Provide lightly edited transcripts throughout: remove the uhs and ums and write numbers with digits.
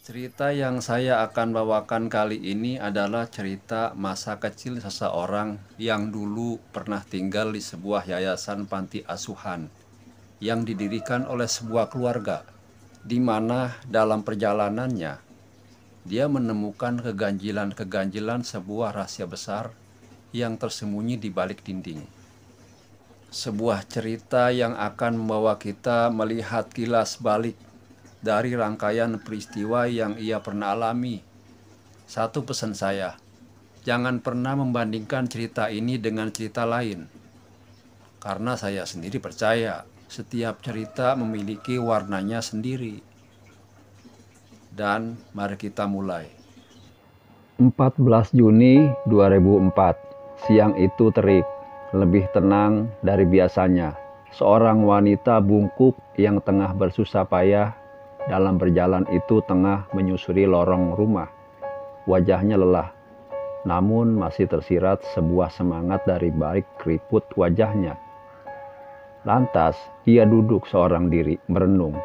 Cerita yang saya akan bawakan kali ini adalah cerita masa kecil seseorang yang dulu pernah tinggal di sebuah yayasan panti asuhan yang didirikan oleh sebuah keluarga, di mana dalam perjalanannya dia menemukan keganjilan-keganjilan sebuah rahasia besar yang tersembunyi di balik dinding. Sebuah cerita yang akan membawa kita melihat kilas balik dari rangkaian peristiwa yang ia pernah alami. Satu pesan saya, jangan pernah membandingkan cerita ini dengan cerita lain. Karena saya sendiri percaya, setiap cerita memiliki warnanya sendiri. Dan mari kita mulai. 14 Juni 2004, siang itu terik, lebih tenang dari biasanya. Seorang wanita bungkuk yang tengah bersusah payah dalam berjalan itu tengah menyusuri lorong rumah. Wajahnya lelah, namun masih tersirat sebuah semangat dari balik keriput wajahnya. Lantas, ia duduk seorang diri, merenung.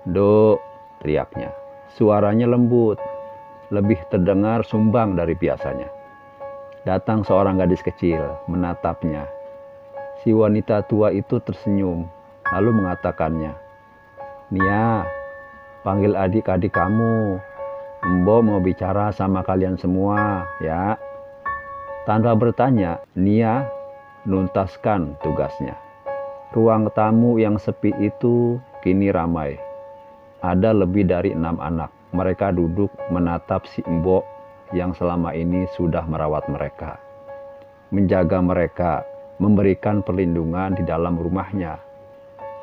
"Dok," teriaknya. Suaranya lembut, lebih terdengar sumbang dari biasanya. Datang seorang gadis kecil, menatapnya. Si wanita tua itu tersenyum, lalu mengatakannya, "Nia, panggil adik-adik kamu. Mbok mau bicara sama kalian semua, ya." Tanpa bertanya, Nia nuntaskan tugasnya. Ruang tamu yang sepi itu kini ramai. Ada lebih dari 6 anak. Mereka duduk menatap si Mbok yang selama ini sudah merawat mereka, menjaga mereka, memberikan perlindungan di dalam rumahnya.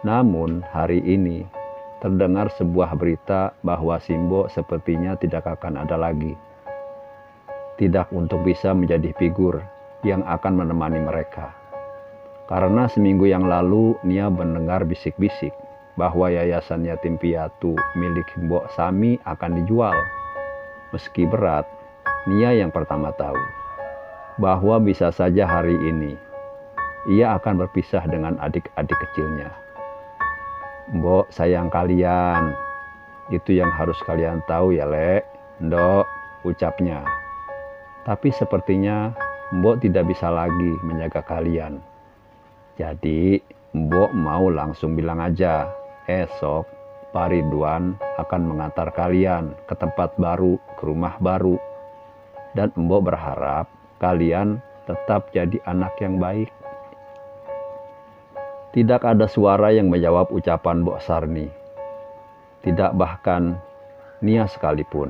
Namun hari ini terdengar sebuah berita bahwa si Mbok sepertinya tidak akan ada lagi. Tidak untuk bisa menjadi figur yang akan menemani mereka. Karena seminggu yang lalu Nia mendengar bisik-bisik bahwa yayasan yatim piatu milik Mbok Sami akan dijual. Meski berat, Nia yang pertama tahu bahwa bisa saja hari ini ia akan berpisah dengan adik-adik kecilnya. "Mbok sayang kalian, itu yang harus kalian tahu ya, Lek." "Ndok," ucapnya. "Tapi sepertinya Mbok tidak bisa lagi menjaga kalian. Jadi Mbok mau langsung bilang aja, esok Pak Ridwan akan mengantar kalian ke tempat baru, ke rumah baru. Dan Mbok berharap kalian tetap jadi anak yang baik." Tidak ada suara yang menjawab ucapan Mbok Sarni. Tidak bahkan Nia sekalipun.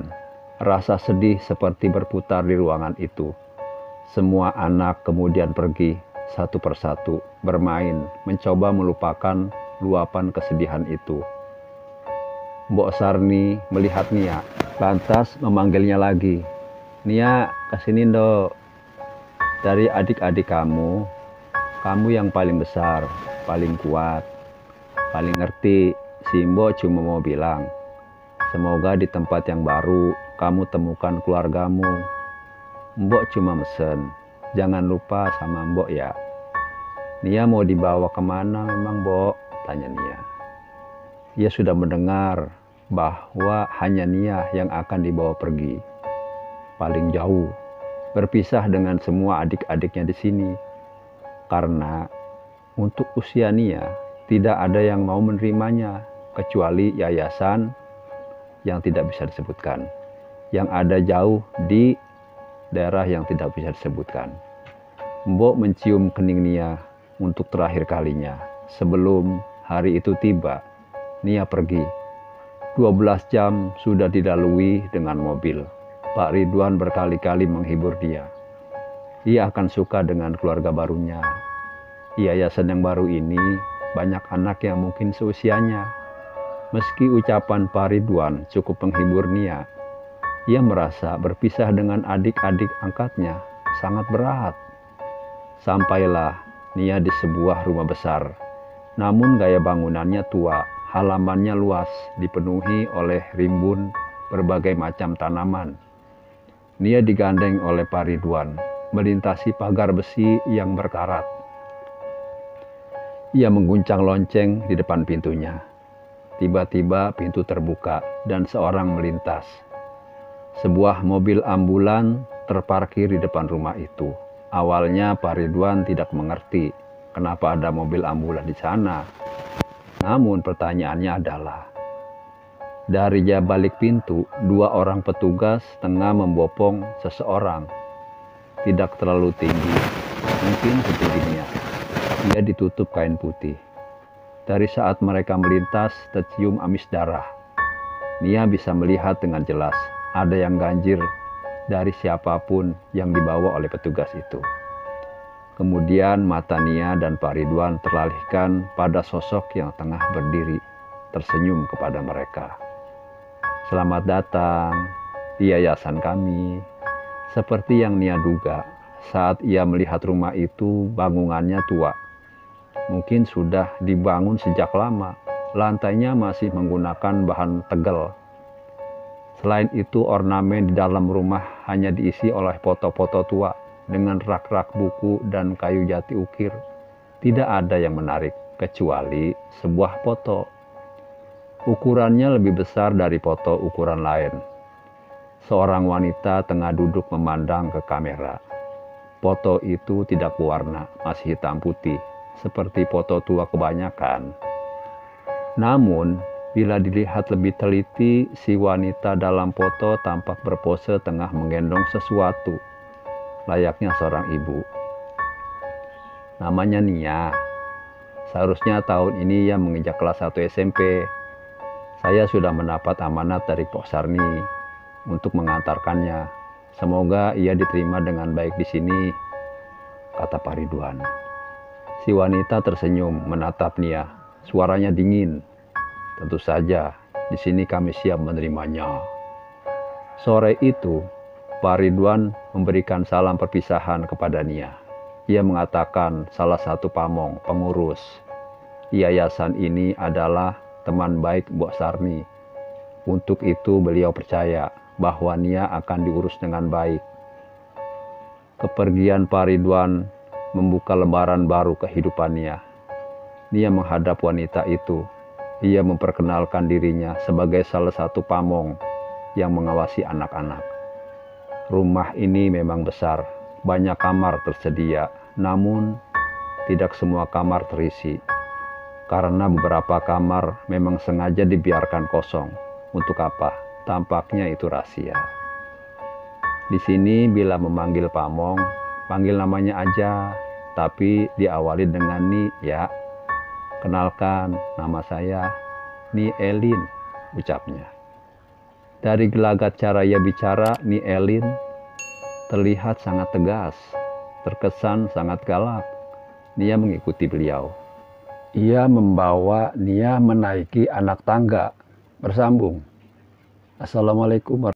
Rasa sedih seperti berputar di ruangan itu. Semua anak kemudian pergi satu persatu, bermain, mencoba melupakan luapan kesedihan itu. Mbok Sarni melihat Nia, lantas memanggilnya lagi. "Nia, kesini Ndok. Dari adik-adik kamu yang paling besar, paling kuat, paling ngerti. Si Mbok cuma mau bilang, semoga di tempat yang baru kamu temukan keluargamu. Mbok cuma mesen, jangan lupa sama Mbok ya." "Nia mau dibawa kemana memang, Mbok?" tanya Nia. Ia sudah mendengar bahwa hanya Nia yang akan dibawa pergi. Paling jauh, berpisah dengan semua adik-adiknya di sini. Karena untuk usia Nia, tidak ada yang mau menerimanya, kecuali yayasan yang tidak bisa disebutkan. Yang ada jauh di daerah yang tidak bisa disebutkan. Mbok mencium kening Nia untuk terakhir kalinya. Sebelum hari itu tiba, Nia pergi. 12 jam sudah dilalui dengan mobil. Pak Ridwan berkali-kali menghibur dia. Ia akan suka dengan keluarga barunya. Yayasan yang baru ini banyak anak yang mungkin seusianya. Meski ucapan Pak Ridwan cukup menghibur Nia, ia merasa berpisah dengan adik-adik angkatnya sangat berat. Sampailah Nia di sebuah rumah besar. Namun gaya bangunannya tua, halamannya luas, dipenuhi oleh rimbun berbagai macam tanaman. Nia digandeng oleh Pak Ridwan, melintasi pagar besi yang berkarat. Ia mengguncang lonceng di depan pintunya. Tiba-tiba pintu terbuka dan seorang melintas. Sebuah mobil ambulan terparkir di depan rumah itu. Awalnya Pak Ridwan tidak mengerti kenapa ada mobil ambulan di sana. Namun pertanyaannya adalah, dari balik pintu, 2 orang petugas tengah membopong seseorang. Tidak terlalu tinggi, mungkin setingginya. Dia ditutup kain putih. Dari saat mereka melintas, tercium amis darah. Nia bisa melihat dengan jelas ada yang ganjil dari siapapun yang dibawa oleh petugas itu. Kemudian mata Nia dan Pak Ridwan teralihkan pada sosok yang tengah berdiri, tersenyum kepada mereka. Selamat datang di yayasan kami. Seperti yang Nia duga, saat ia melihat rumah itu, bangunannya tua. Mungkin sudah dibangun sejak lama. Lantainya masih menggunakan bahan tegel. Selain itu, ornamen di dalam rumah hanya diisi oleh foto-foto tua dengan rak-rak buku dan kayu jati ukir. Tidak ada yang menarik, kecuali sebuah foto. Ukurannya lebih besar dari foto ukuran lain. Seorang wanita tengah duduk memandang ke kamera. Foto itu tidak berwarna, masih hitam putih, seperti foto tua kebanyakan. Namun, bila dilihat lebih teliti, si wanita dalam foto tampak berpose tengah menggendong sesuatu, layaknya seorang ibu. Namanya Nia. Seharusnya tahun ini ia menginjak kelas 1 SMP. Saya sudah mendapat amanat dari Pak Sarni untuk mengantarkannya. Semoga ia diterima dengan baik di sini, kata Pak Ridwan. Si wanita tersenyum menatap Nia. Suaranya dingin. Tentu saja, di sini kami siap menerimanya. Sore itu, Pak Ridwan memberikan salam perpisahan kepada Nia. Ia mengatakan salah satu pamong, pengurus yayasan ini adalah teman baik Mbok Sarni. Untuk itu beliau percaya bahwa Nia akan diurus dengan baik. Kepergian Pak Ridwan membuka lembaran baru kehidupan Nia. Nia menghadap wanita itu. Ia memperkenalkan dirinya sebagai salah satu pamong yang mengawasi anak-anak. Rumah ini memang besar, banyak kamar tersedia, namun tidak semua kamar terisi. Karena beberapa kamar memang sengaja dibiarkan kosong. Untuk apa? Tampaknya itu rahasia. Di sini bila memanggil pamong, panggil namanya aja, tapi diawali dengan Ni ya. Kenalkan, nama saya Ni Elin, ucapnya. Dari gelagat cara ia bicara, Ni Elin terlihat sangat tegas, terkesan sangat galak. Nia mengikuti beliau. Ia membawa Nia menaiki anak tangga, bersambung. Assalamualaikum warahmatullahi